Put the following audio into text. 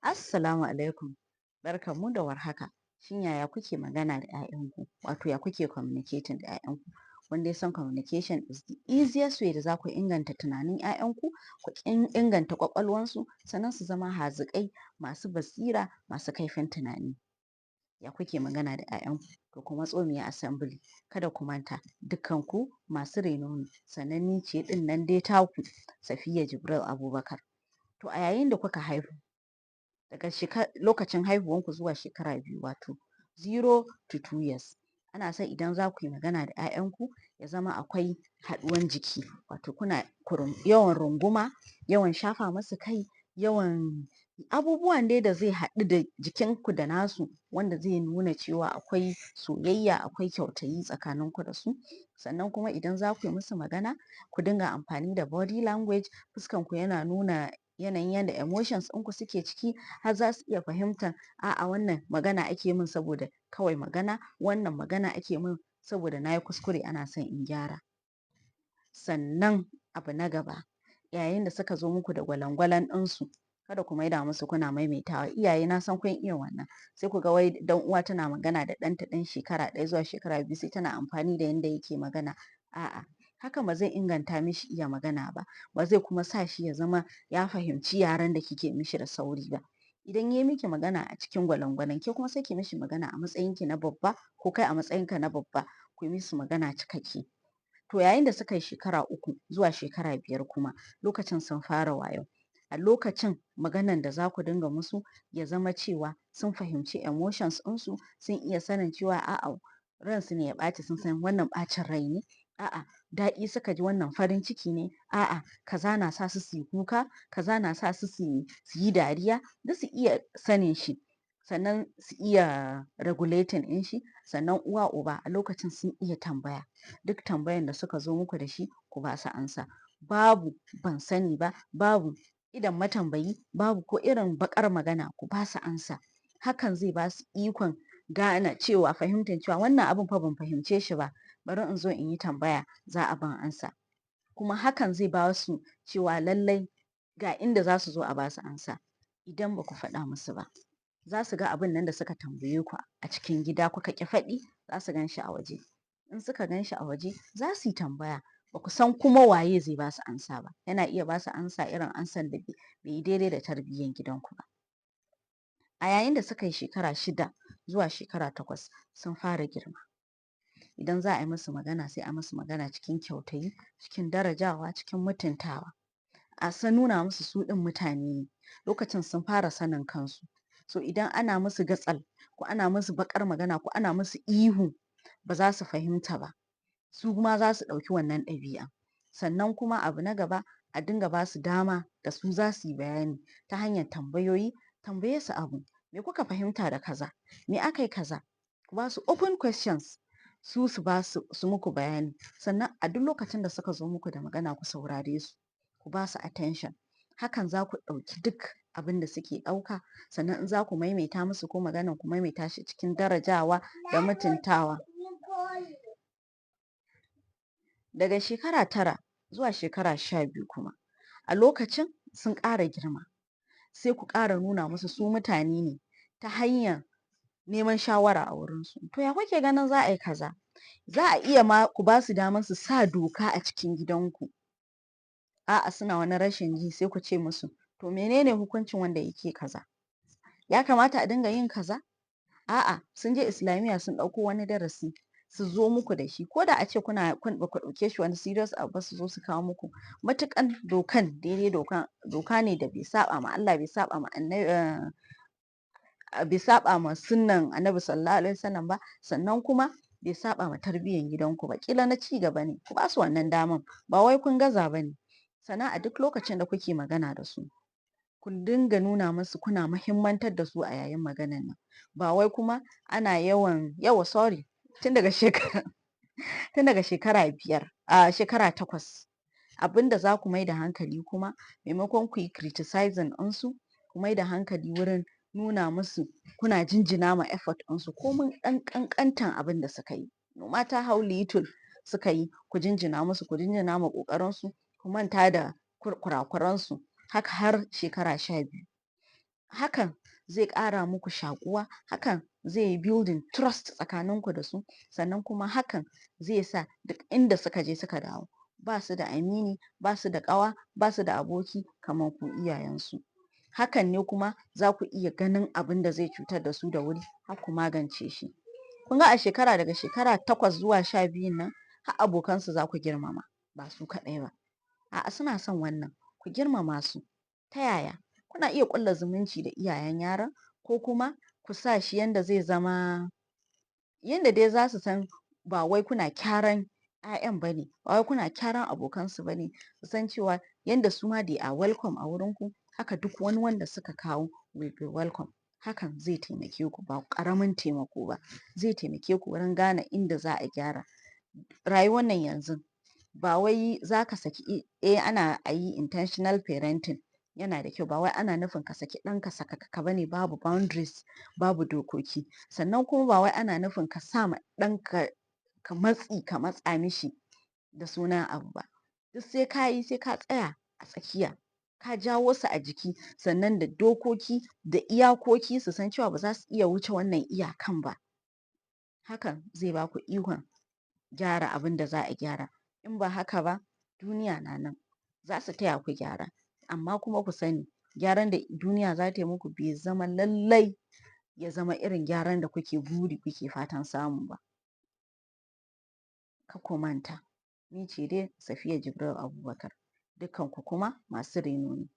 Assalamu alaikum. Barkanmu da warhaka. Shin yaya kuke magana da ƴaƴanku? Wato ya kuke communicating da ƴaƴanku? Kun dai san communication is the easiest way da za ku inganta tunanin ƴaƴanku, ku inganta ƙwaƙwalwansu, sannan su zama haziƙai, masu basira, masu kaifin tunani. Ya kuke magana da ƴaƴanku? To ku matso mu yi assembly. Kada ku manta dukkanku masu reno ne, sannan ni ce ɗin nan dai taku Safiya Jibril Abubakar. To a yayin da kuka haihu daga lokacin haihuwanku zuwa shekara 2 wato 0 to 2 years ana son idan za ku yi magana da 'ya'yanku ya zama akwai haɗuwan jiki wato kuna yawan runguma, yawan shafa musu kai, yawan abubuwan dai da zai haɗu da jikinku da nasu wanda zai nuna cewa akwai soyayya, akwai kyautayi tsakaninku da su. Sannan kuma idan za ku yi musu magana ku dinga amfani da body language, fuskanku yana nuna yanayin yadda emotions ɗinku suke ciki har za su iya fahimtar a'a wannan magana ake min saboda kawai magana, wannan magana ake min saboda na yi kuskure ana son in gyara. Sannan abu na gaba, yayin da suka zo muku da gwalangwalan ɗinsu kada ku maida musu kuna maimaitawa. Iyaye na san kun iya wannan. Sai ku ga wai dan uwa tana magana da ɗanta ɗan shekara 1 zuwa shekara 2 sai tana amfani da yanda yake magana. A'a, hakan ba zai inganta mishi iya magana ba, ba zai kuma sa shi ya zama ya fahimci yaren da kike mishi da sauri ba. Idan ya yi miki magana a cikin gwalangwalan ke kuma sai ki mishi magana a matsayinki na babba ko kai a matsayinka na babba ku yi musu magana cikakke. To yayin da suka yi shekara 3 zuwa shekara 5 kuma lokacin sun fara wayo. A lokacin maganan da za ku dinga musu ya zama cewa sun fahimci emotions ɗinsu, sun iya sanin cewa a'a ransu ne ya ɓaci sun san wannan ɓacin rai ne, a'a daɗi suka ji wannan farin ciki ne, a'a kaza na sa su su yi kuka, kaza na sa su su yi dariya, duk su iya sanin shi. Sannan su iya regulating ɗin shi, sannan uwa uba a lokacin sun iya tambaya. Duk tambayan da suka zo muku da shi ku ba su amsa. Babu ban sani ba, babu idon matambayi, babu ko irin baƙar magana ku ba su amsa. Hakan zai ba su ikon gane cewa fahimtar cewa wannan abin fa ban fahimce shi ba, bari in zo in yi tambaya za a ban amsa. Kuma hakan zai ba su cewa lallai ga inda za su zo a ba su amsa. Idan ba ku faɗa musu ba, za su ga abin nan da suka tambaye ku a cikin gida kuka ƙi faɗi, za su gan shi a waje. In suka gan shi a waje za su yi tambaya, ba ku san kuma waye zai ba su amsa ba. Yana iya ba su amsa irin amsan da bai yi daidai da tarbiyyan gidanku ba. A yayin da suka yi shekara 6 zuwa shekara 8 sun fara girma. Idan za a yi musu magana sai a musu magana cikin kyautayi, cikin darajawa, cikin mutuntawa. A san nuna musu su ɗin mutane ne. Lokacin sun fara sanin kansu. So idan ana musu gatsal ko ana musu baƙar magana ko ana musu ihu ba za su fahimta ba. Su ma za su ɗauki wannan ɗabi'a. Sannan kuma abu na gaba a dinga ba su dama da su za su yi bayani ta hanyar tambayoyi. Tambaye su abu, me kuka fahimta da kaza? Me aka yi kaza? Ku ba su open questions. Su ba su muku bayani. Sannan a duk lokacin da suka zo muku da magana ku saurare su. Ku ba su attention. Hakan za ku ɗauki duk abin da suke ɗauka. Sannan in za ku maimaita musu ko maganan ku maimaita shi cikin darajawa da mutuntawa. Daga shekara 9 zuwa shekara 12 kuma a lokacin sun ƙara girma. Sai ku ƙara nuna musu su mutane ne ta hanyar neman shawara a wurinsu. To ya kuke ganin za a yi kaza? Za a iya ma ku ba su damar su sa doka a cikin gidanku. A'a suna wani rashin ji sai ku ce musu to menene hukuncin wanda yake kaza? Ya kamata a dinga yin kaza? A'a sun je Islamiyya sun ɗauko wani darasi su zo muku da shi. Ko da a ce kun ba ku ɗauke shi wani serious abu ba su zo su kawo muku. Matuƙan dokan daidai doka ne da bai saɓa ma Allah bai saɓa ma bai saɓa ma sunnan Annabi sallallahu alaihi wasallam ba. Sannan kuma bai saɓa ma tarbiyyan gidanku ba. Ƙila na ci gaba ne. Ku ba su wannan daman. Ba wai kun gaza ba ne. Sannan a duk lokacin da kuke magana da su ku dinga nuna musu kuna muhimmantar da su a yayin maganan nan. Ba wai kuma ana yawa sorry tun daga shekara 8 abin da za ku mai da hankali kuma maimakon ku yi criticizing ɗinsu ku mai da hankali wurin nuna musu kuna jinjina ma effort ɗinsu ko mun ɗan ƙanƙantan abin da suka yi. No matter how little suka yi ku jinjina musu ku jinjina ma ƙoƙarinsu ku manta da kurakuransu haka har shekara 12. hakan zai ƙara muku shaƙuwa, hakan zai yi building trust tsakaninku da su, sannan kuma hakan zai sa duk inda suka je suka dawo ba su da amini, ba su da ƙawa, ba su da aboki kamar ku iyayensu. Hakan ne kuma za ku iya ganin abin da zai cutar da su da wuri har ku magance shi. Kun ga a shekara, daga shekara 8 zuwa 12 nan har abokansu za ku girmama, ba su kaɗai ba. A'a, suna son wannan, ku girmama su. Ta yaya? Kuna iya ƙulla zumunci da iyayen yaron, ko kuma ku sa shi yanda zai zama, yanda dai za su san ba wai kuna kyaran 'ya'yan ba ne, ba wai kuna kyaran abokansu ba ne, su san cewa yanda su ma they are welcome a wurinku, haka duk wani wanda suka kawo will be welcome. Hakan zai taimake ku, ba ƙaramin taimako ba. Zai taimake ku wurin gane inda za a gyara. Rayuwar nan yanzu ba wai za ka saki, ana a yi intentional parenting, yana da kyau, ba wai ana nufin ka saki ɗanka sakaka ba ne, babu boundaries, babu dokoki. Sannan kuma ba wai ana nufin ka sa ma ɗanka ka matsa mishi da sunan abu ba. Duk sai ka yi, sai ka tsaya a tsakiya, ka jawo su a jiki, sannan da dokoki da iyakoki, su san cewa ba za su iya wuce wannan iyakan ba. Hakan zai ba ku ikon gyara abin da za a gyara. In ba haka ba, duniya na nan, za su taya ku gyara, amma kuma ku sani gyaran da duniya za ta yi muku bai zama lallai ya zama irin gyaran da kuke buri, kuke fatan samu ba. Kar ku manta, ni ce dai Safiya Jibril Abubakar, dukkanku kuma masu reno ne.